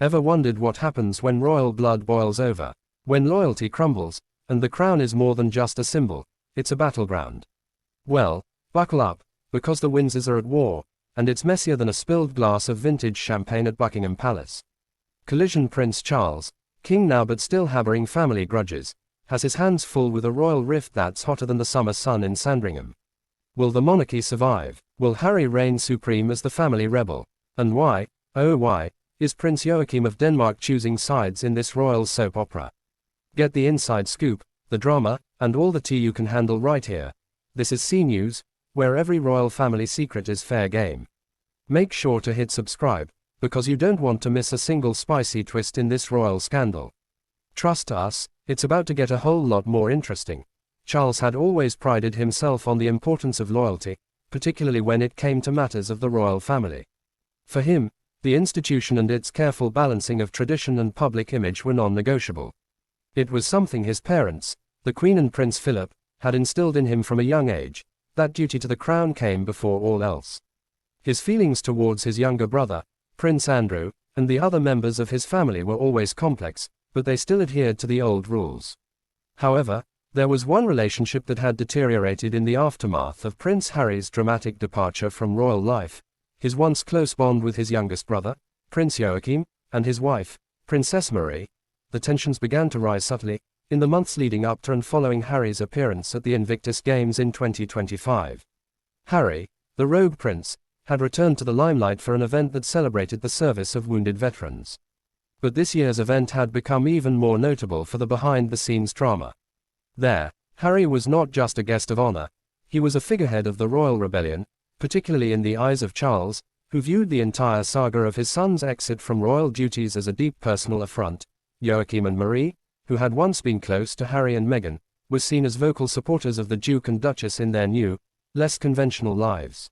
Ever wondered what happens when royal blood boils over? When loyalty crumbles, and the crown is more than just a symbol, it's a battleground. Well, buckle up, because the Windsors are at war, and it's messier than a spilled glass of vintage champagne at Buckingham Palace. Collision. Prince Charles, king now but still harboring family grudges, has his hands full with a royal rift that's hotter than the summer sun in Sandringham. Will the monarchy survive? Will Harry reign supreme as the family rebel? And why, oh why, is Prince Joachim of Denmark choosing sides in this royal soap opera? Get the inside scoop, the drama, and all the tea you can handle right here. This is C News, where every royal family secret is fair game. Make sure to hit subscribe, because you don't want to miss a single spicy twist in this royal scandal. Trust us, it's about to get a whole lot more interesting. Charles had always prided himself on the importance of loyalty, particularly when it came to matters of the royal family. For him, the institution and its careful balancing of tradition and public image were non-negotiable. It was something his parents, the Queen and Prince Philip, had instilled in him from a young age. That duty to the crown came before all else. His feelings towards his younger brother, Prince Andrew, and the other members of his family were always complex, but they still adhered to the old rules. However, there was one relationship that had deteriorated in the aftermath of Prince Harry's dramatic departure from royal life. His once close bond with his youngest brother, Prince Joachim, and his wife, Princess Marie. The tensions began to rise subtly, in the months leading up to and following Harry's appearance at the Invictus Games in 2025. Harry, the rogue prince, had returned to the limelight for an event that celebrated the service of wounded veterans. But this year's event had become even more notable for the behind-the-scenes drama. There, Harry was not just a guest of honor, he was a figurehead of the royal rebellion, particularly in the eyes of Charles, who viewed the entire saga of his son's exit from royal duties as a deep personal affront. Joachim and Marie, who had once been close to Harry and Meghan, were seen as vocal supporters of the Duke and Duchess in their new, less conventional lives.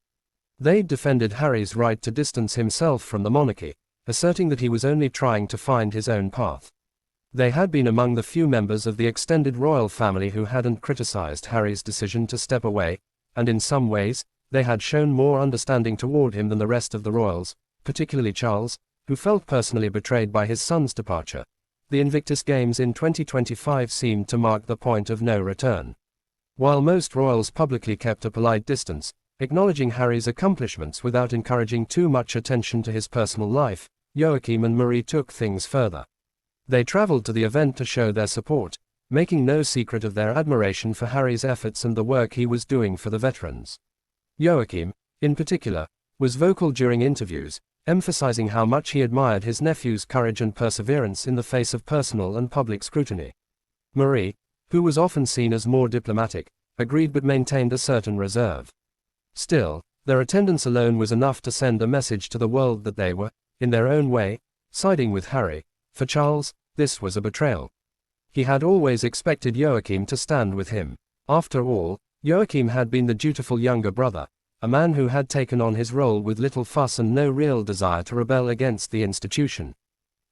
They defended Harry's right to distance himself from the monarchy, asserting that he was only trying to find his own path. They had been among the few members of the extended royal family who hadn't criticized Harry's decision to step away, and in some ways, they had shown more understanding toward him than the rest of the royals, particularly Charles, who felt personally betrayed by his son's departure. The Invictus Games in 2025 seemed to mark the point of no return. While most royals publicly kept a polite distance, acknowledging Harry's accomplishments without encouraging too much attention to his personal life, Joachim and Marie took things further. They traveled to the event to show their support, making no secret of their admiration for Harry's efforts and the work he was doing for the veterans. Joachim, in particular, was vocal during interviews, emphasizing how much he admired his nephew's courage and perseverance in the face of personal and public scrutiny. Marie, who was often seen as more diplomatic, agreed but maintained a certain reserve. Still, their attendance alone was enough to send a message to the world that they were, in their own way, siding with Harry. For Charles, this was a betrayal. He had always expected Joachim to stand with him. After all, Joachim had been the dutiful younger brother, a man who had taken on his role with little fuss and no real desire to rebel against the institution.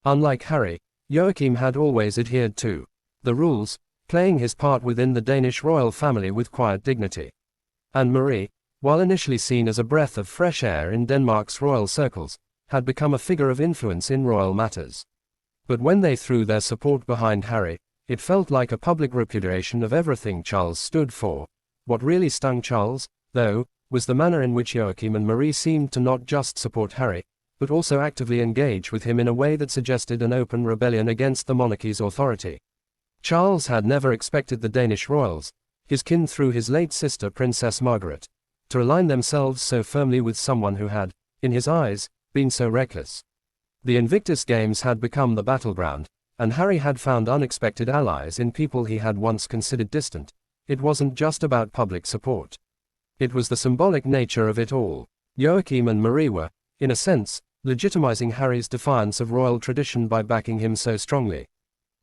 Unlike Harry, Joachim had always adhered to the rules, playing his part within the Danish royal family with quiet dignity. And Marie, while initially seen as a breath of fresh air in Denmark's royal circles, had become a figure of influence in royal matters. But when they threw their support behind Harry, it felt like a public repudiation of everything Charles stood for. What really stung Charles, though, was the manner in which Joachim and Marie seemed to not just support Harry, but also actively engage with him in a way that suggested an open rebellion against the monarchy's authority. Charles had never expected the Danish royals, his kin through his late sister Princess Margaret, to align themselves so firmly with someone who had, in his eyes, been so reckless. The Invictus Games had become the battleground, and Harry had found unexpected allies in people he had once considered distant. It wasn't just about public support. It was the symbolic nature of it all. Joachim and Marie were, in a sense, legitimizing Harry's defiance of royal tradition by backing him so strongly.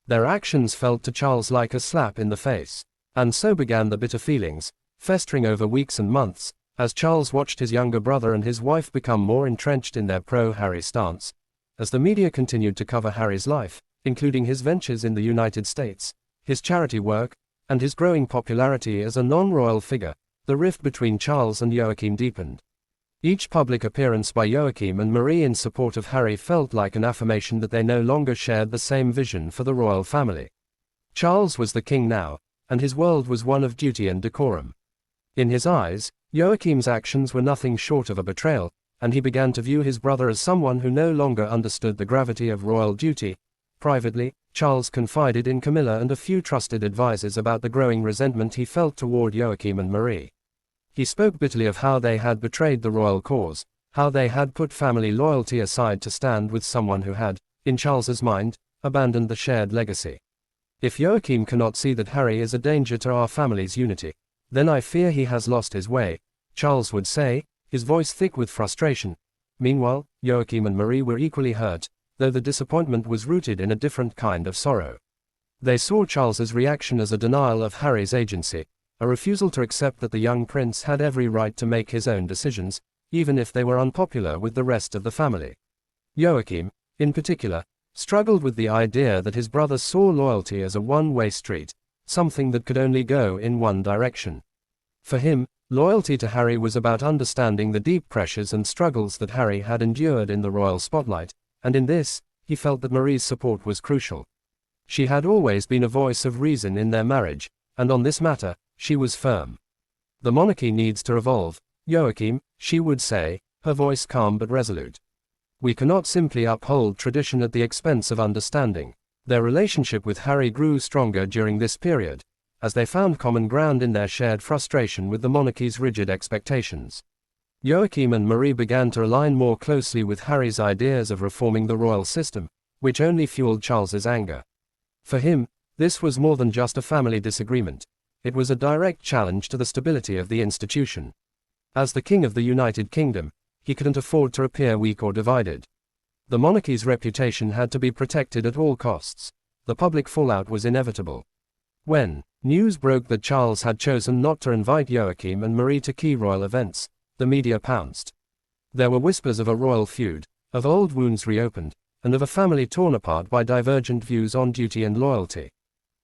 Their actions felt to Charles like a slap in the face. And so began the bitter feelings, festering over weeks and months, as Charles watched his younger brother and his wife become more entrenched in their pro-Harry stance. As the media continued to cover Harry's life, including his ventures in the United States, his charity work, and his growing popularity as a non-royal figure, the rift between Charles and Joachim deepened. Each public appearance by Joachim and Marie in support of Harry felt like an affirmation that they no longer shared the same vision for the royal family. Charles was the king now, and his world was one of duty and decorum. In his eyes, Joachim's actions were nothing short of a betrayal, and he began to view his brother as someone who no longer understood the gravity of royal duty. Privately, Charles confided in Camilla and a few trusted advisors about the growing resentment he felt toward Joachim and Marie. He spoke bitterly of how they had betrayed the royal cause, how they had put family loyalty aside to stand with someone who had, in Charles's mind, abandoned the shared legacy. If Joachim cannot see that Harry is a danger to our family's unity, then I fear he has lost his way, Charles would say, his voice thick with frustration. Meanwhile, Joachim and Marie were equally hurt, though the disappointment was rooted in a different kind of sorrow. They saw Charles's reaction as a denial of Harry's agency, a refusal to accept that the young prince had every right to make his own decisions, even if they were unpopular with the rest of the family. Joachim, in particular, struggled with the idea that his brother saw loyalty as a one-way street, something that could only go in one direction. For him, loyalty to Harry was about understanding the deep pressures and struggles that Harry had endured in the royal spotlight, and in this, he felt that Marie's support was crucial. She had always been a voice of reason in their marriage, and on this matter, she was firm. The monarchy needs to evolve, Joachim, she would say, her voice calm but resolute. We cannot simply uphold tradition at the expense of understanding. Their relationship with Harry grew stronger during this period, as they found common ground in their shared frustration with the monarchy's rigid expectations. Joachim and Marie began to align more closely with Harry's ideas of reforming the royal system, which only fueled Charles's anger. For him, this was more than just a family disagreement. It was a direct challenge to the stability of the institution. As the king of the United Kingdom, he couldn't afford to appear weak or divided. The monarchy's reputation had to be protected at all costs. The public fallout was inevitable. When news broke that Charles had chosen not to invite Joachim and Marie to key royal events, the media pounced. There were whispers of a royal feud, of old wounds reopened, and of a family torn apart by divergent views on duty and loyalty.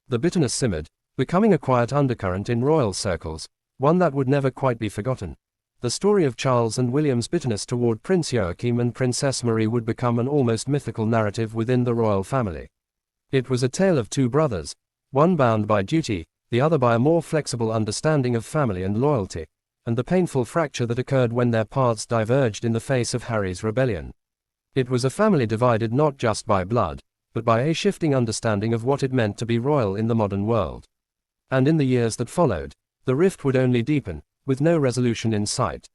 The bitterness simmered, becoming a quiet undercurrent in royal circles, one that would never quite be forgotten. The story of Charles and William's bitterness toward Prince Joachim and Princess Marie would become an almost mythical narrative within the royal family. It was a tale of two brothers, one bound by duty, the other by a more flexible understanding of family and loyalty, and the painful fracture that occurred when their paths diverged in the face of Harry's rebellion. It was a family divided not just by blood, but by a shifting understanding of what it meant to be royal in the modern world. And in the years that followed, the rift would only deepen, with no resolution in sight.